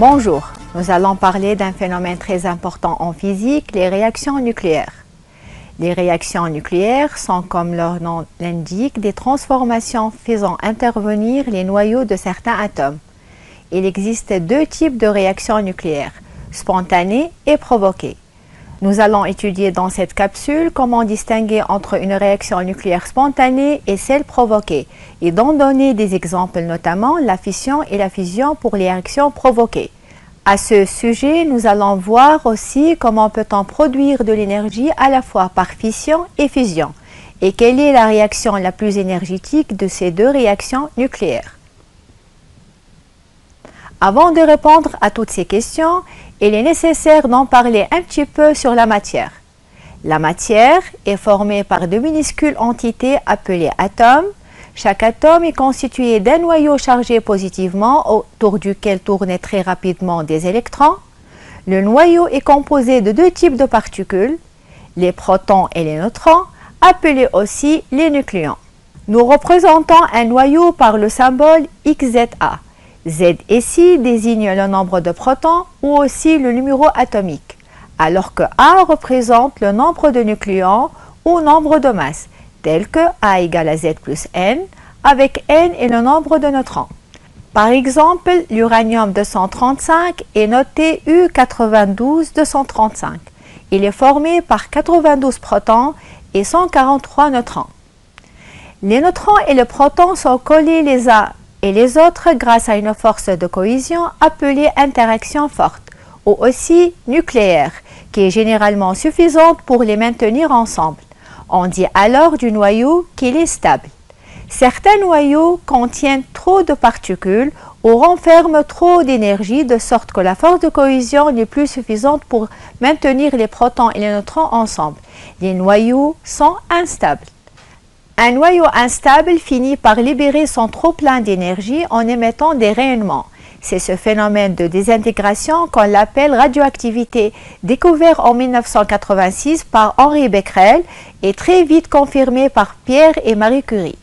Bonjour, nous allons parler d'un phénomène très important en physique, les réactions nucléaires. Les réactions nucléaires sont, comme leur nom l'indique, des transformations faisant intervenir les noyaux de certains atomes. Il existe deux types de réactions nucléaires, spontanées et provoquées. Nous allons étudier dans cette capsule comment distinguer entre une réaction nucléaire spontanée et celle provoquée, et d'en donner des exemples, notamment la fission et la fusion pour les réactions provoquées. À ce sujet, nous allons voir aussi comment peut-on produire de l'énergie à la fois par fission et fusion, et quelle est la réaction la plus énergétique de ces deux réactions nucléaires. Avant de répondre à toutes ces questions, il est nécessaire d'en parler un petit peu sur la matière. La matière est formée par de minuscules entités appelées atomes. Chaque atome est constitué d'un noyau chargé positivement autour duquel tournent très rapidement des électrons. Le noyau est composé de deux types de particules, les protons et les neutrons, appelés aussi les nucléons. Nous représentons un noyau par le symbole XZA. Z ici désigne le nombre de protons ou aussi le numéro atomique, alors que A représente le nombre de nucléons ou nombre de masses, tel que A égale à Z plus N, avec N est le nombre de neutrons. Par exemple, l'uranium-235 est noté U92-235. Il est formé par 92 protons et 143 neutrons. Les neutrons et les protons sont collés les uns et les autres grâce à une force de cohésion appelée interaction forte, ou aussi nucléaire, qui est généralement suffisante pour les maintenir ensemble. On dit alors du noyau qu'il est stable. Certains noyaux contiennent trop de particules ou renferment trop d'énergie de sorte que la force de cohésion n'est plus suffisante pour maintenir les protons et les neutrons ensemble. Les noyaux sont instables. Un noyau instable finit par libérer son trop-plein d'énergie en émettant des rayonnements. C'est ce phénomène de désintégration qu'on l'appelle radioactivité, découvert en 1986 par Henri Becquerel et très vite confirmé par Pierre et Marie Curie.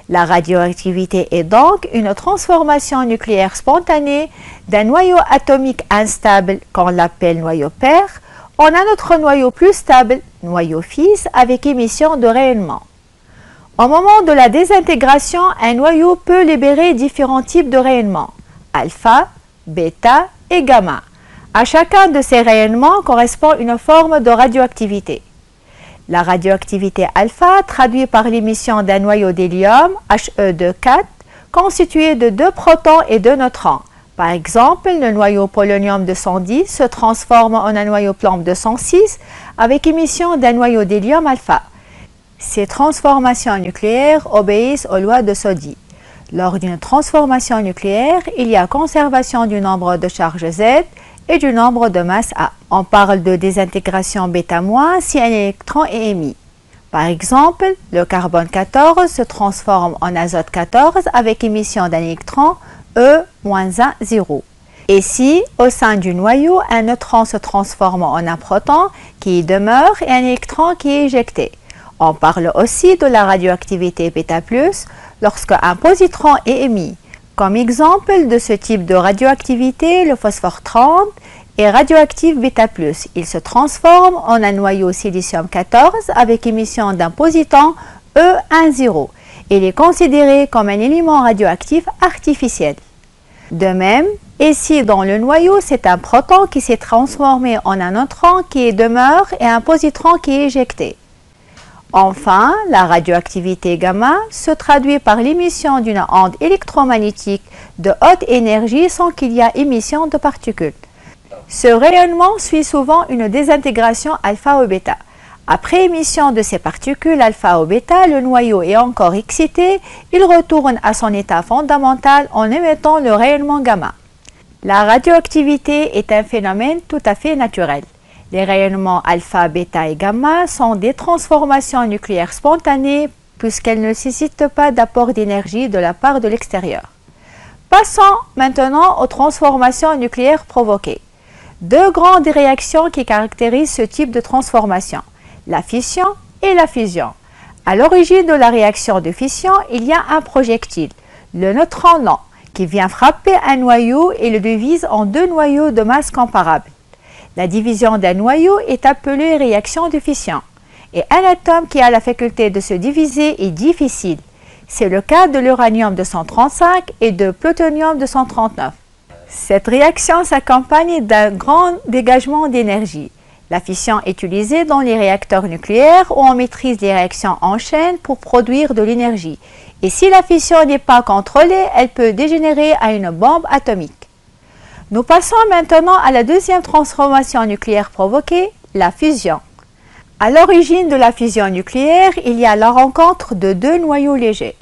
La radioactivité est donc une transformation nucléaire spontanée d'un noyau atomique instable, qu'on l'appelle noyau père, en un autre noyau plus stable, noyau fils, avec émission de rayonnement. Au moment de la désintégration, un noyau peut libérer différents types de rayonnements, alpha, bêta et gamma. À chacun de ces rayonnements correspond une forme de radioactivité. La radioactivité alpha traduit par l'émission d'un noyau d'hélium, He2 constitué de 2 protons et 2 neutrons. Par exemple, le noyau polonium-210 se transforme en un noyau plomb-206 avec émission d'un noyau d'hélium alpha. Ces transformations nucléaires obéissent aux lois de Soddy. Lors d'une transformation nucléaire, il y a conservation du nombre de charges Z et du nombre de masses A. On parle de désintégration β- si un électron est émis. Par exemple, le carbone 14 se transforme en azote 14 avec émission d'un électron E-1, 0. Et si, au sein du noyau, un neutron se transforme en un proton qui y demeure et un électron qui est éjecté. On parle aussi de la radioactivité β+, lorsque un positron est émis. Comme exemple de ce type de radioactivité, le phosphore 30 est radioactif β+. Il se transforme en un noyau silicium-14 avec émission d'un positron E-1, 0. Il est considéré comme un élément radioactif artificiel. De même, ici dans le noyau, c'est un proton qui s'est transformé en un neutron qui y demeure et un positron qui est éjecté. Enfin, la radioactivité gamma se traduit par l'émission d'une onde électromagnétique de haute énergie sans qu'il y ait émission de particules. Ce rayonnement suit souvent une désintégration alpha ou bêta. Après émission de ces particules alpha ou bêta, le noyau est encore excité, il retourne à son état fondamental en émettant le rayonnement gamma. La radioactivité est un phénomène tout à fait naturel. Les rayonnements alpha, bêta et gamma sont des transformations nucléaires spontanées puisqu'elles ne nécessitent pas d'apport d'énergie de la part de l'extérieur. Passons maintenant aux transformations nucléaires provoquées. Deux grandes réactions qui caractérisent ce type de transformation, la fission et la fusion. À l'origine de la réaction de fission, il y a un projectile, le neutron qui vient frapper un noyau et le divise en deux noyaux de masse comparables. La division d'un noyau est appelée réaction de fission. Et un atome qui a la faculté de se diviser est difficile. C'est le cas de l'uranium-235 et de plutonium-239. Cette réaction s'accompagne d'un grand dégagement d'énergie. La fission est utilisée dans les réacteurs nucléaires où on maîtrise les réactions en chaîne pour produire de l'énergie. Et si la fission n'est pas contrôlée, elle peut dégénérer à une bombe atomique. Nous passons maintenant à la deuxième transformation nucléaire provoquée, la fusion. À l'origine de la fusion nucléaire, il y a la rencontre de deux noyaux légers.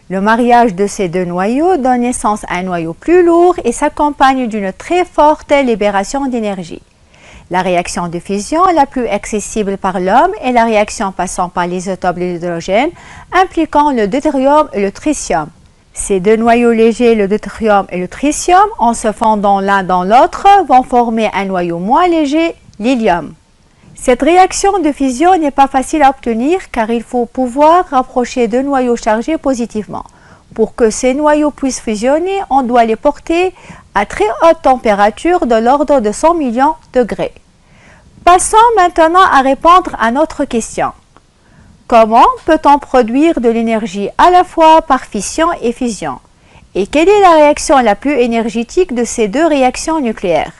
Le mariage de ces deux noyaux donne naissance à un noyau plus lourd et s'accompagne d'une très forte libération d'énergie. La réaction de fusion la plus accessible par l'homme est la réaction passant par l'isotope de l'hydrogène impliquant le deutérium et le tritium. Ces deux noyaux légers, le deutérium et le tritium, en se fondant l'un dans l'autre, vont former un noyau moins léger, l'hélium. Cette réaction de fusion n'est pas facile à obtenir car il faut pouvoir rapprocher deux noyaux chargés positivement. Pour que ces noyaux puissent fusionner, on doit les porter à très haute température de l'ordre de 100 millions de degrés. Passons maintenant à répondre à notre question. Comment peut-on produire de l'énergie à la fois par fission et fusion? Et quelle est la réaction la plus énergétique de ces deux réactions nucléaires?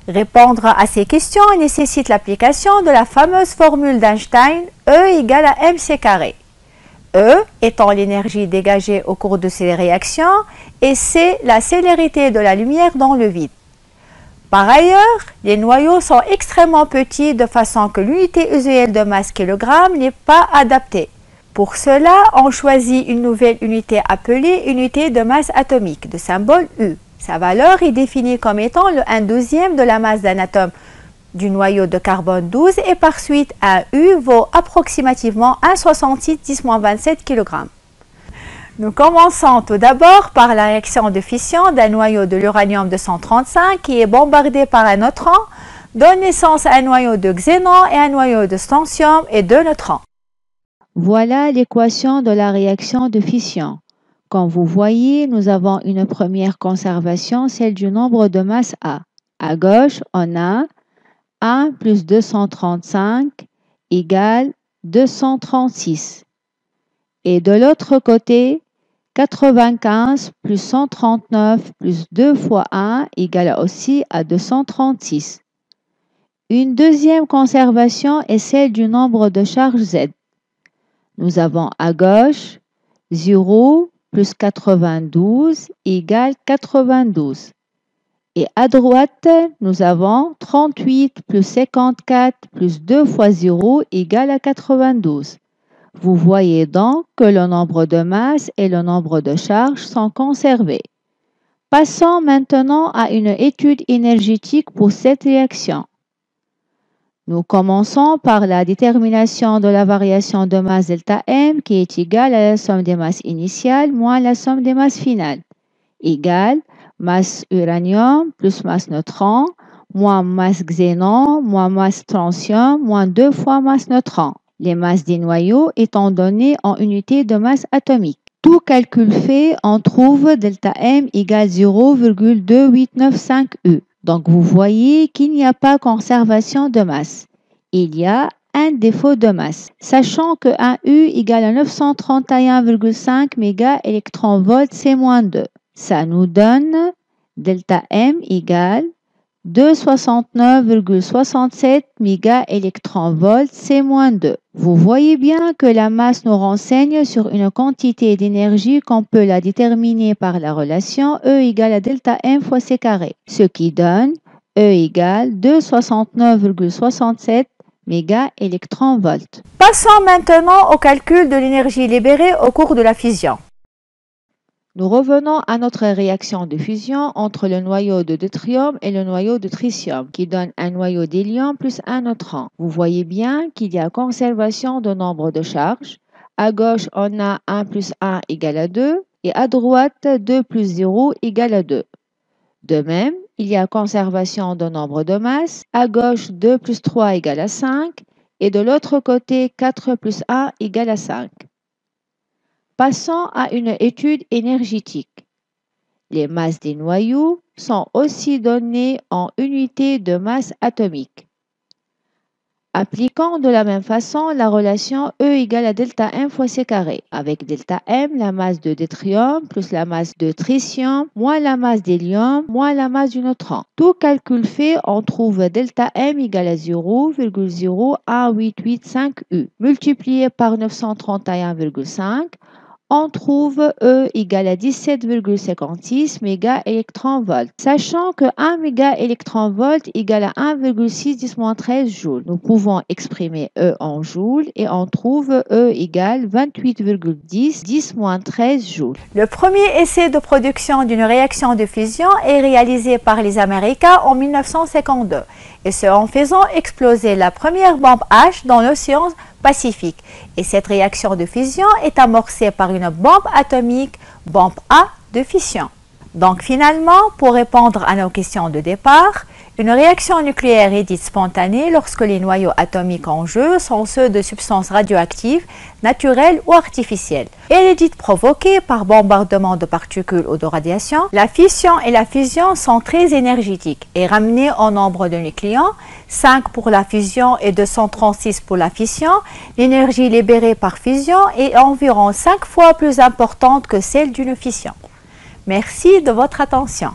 Répondre à ces questions nécessite l'application de la fameuse formule d'Einstein E égale à mc². E étant l'énergie dégagée au cours de ces réactions et C la célérité de la lumière dans le vide. Par ailleurs, les noyaux sont extrêmement petits de façon que l'unité usuelle de masse kilogramme n'est pas adaptée. Pour cela, on choisit une nouvelle unité appelée unité de masse atomique, de symbole U. Sa valeur est définie comme étant le 1/12e de la masse d'un atome du noyau de carbone 12 et par suite un U vaut approximativement 1,66 10-27 kg. Nous commençons tout d'abord par la réaction de fission d'un noyau de l'uranium-235 qui est bombardé par un neutron, donne naissance à un noyau de xénon et un noyau de strontium et deux neutrons. Voilà l'équation de la réaction de fission. Comme vous voyez, nous avons une première conservation, celle du nombre de masse A. À gauche, on a 1 plus 235 égale 236. Et de l'autre côté, 95 plus 139 plus 2 fois 1 égale aussi à 236. Une deuxième conservation est celle du nombre de charges Z. Nous avons à gauche 0 plus 92 égale 92. Et à droite, nous avons 38 plus 54 plus 2 fois 0 égale à 92. Vous voyez donc que le nombre de masses et le nombre de charges sont conservés. Passons maintenant à une étude énergétique pour cette réaction. Nous commençons par la détermination de la variation de masse ΔM qui est égale à la somme des masses initiales moins la somme des masses finales, égale masse uranium plus masse neutron moins masse xénon moins masse strontium moins 2 fois masse neutron. Les masses des noyaux étant données en unités de masse atomique. Tout calcul fait, on trouve ΔM égale 0,2895 U. Donc vous voyez qu'il n'y a pas conservation de masse. Il y a un défaut de masse. Sachant que 1 U égale à 931,5 mégaélectronvolts C-2. Ça nous donne ΔM égale 269,67 mégaélectronvolts C-2. Vous voyez bien que la masse nous renseigne sur une quantité d'énergie qu'on peut la déterminer par la relation E égale à ΔM fois C², ce qui donne E égale 269,67 mégaélectronvolts. Passons maintenant au calcul de l'énergie libérée au cours de la fusion. Nous revenons à notre réaction de fusion entre le noyau de deutérium et le noyau de tritium, qui donne un noyau d'hélium plus un neutron. Vous voyez bien qu'il y a conservation de nombre de charges. À gauche, on a 1 plus 1 égale à 2, et à droite, 2 plus 0 égale à 2. De même, il y a conservation de nombre de masse. À gauche, 2 plus 3 égale à 5, et de l'autre côté, 4 plus 1 égale à 5. Passons à une étude énergétique. Les masses des noyaux sont aussi données en unités de masse atomique. Appliquons de la même façon la relation E égale à delta M fois C carré, avec delta M, la masse de deutérium, plus la masse de tritium, moins la masse d'hélium, moins la masse du neutron. Tout calcul fait, on trouve delta M égale à 0,01885 U, multiplié par 931,5. On trouve E égale à 17,56 mégaélectronvolts. Sachant que 1 mégaélectronvolt égale à 1,6 joules, nous pouvons exprimer E en joules et on trouve E égale 28,10 joules. Le premier essai de production d'une réaction de fusion est réalisé par les Américains en 1952, et ce en faisant exploser la première bombe H dans l'océan Pacifique. Et cette réaction de fusion est amorcée par une bombe atomique, bombe A de fission. Donc finalement, pour répondre à nos questions de départ, une réaction nucléaire est dite spontanée lorsque les noyaux atomiques en jeu sont ceux de substances radioactives, naturelles ou artificielles. Elle est dite provoquée par bombardement de particules ou de radiation. La fission et la fusion sont très énergétiques et ramenées en nombre de nucléons, 5 pour la fusion et 236 pour la fission. L'énergie libérée par fusion est environ 5 fois plus importante que celle d'une fission. Merci de votre attention.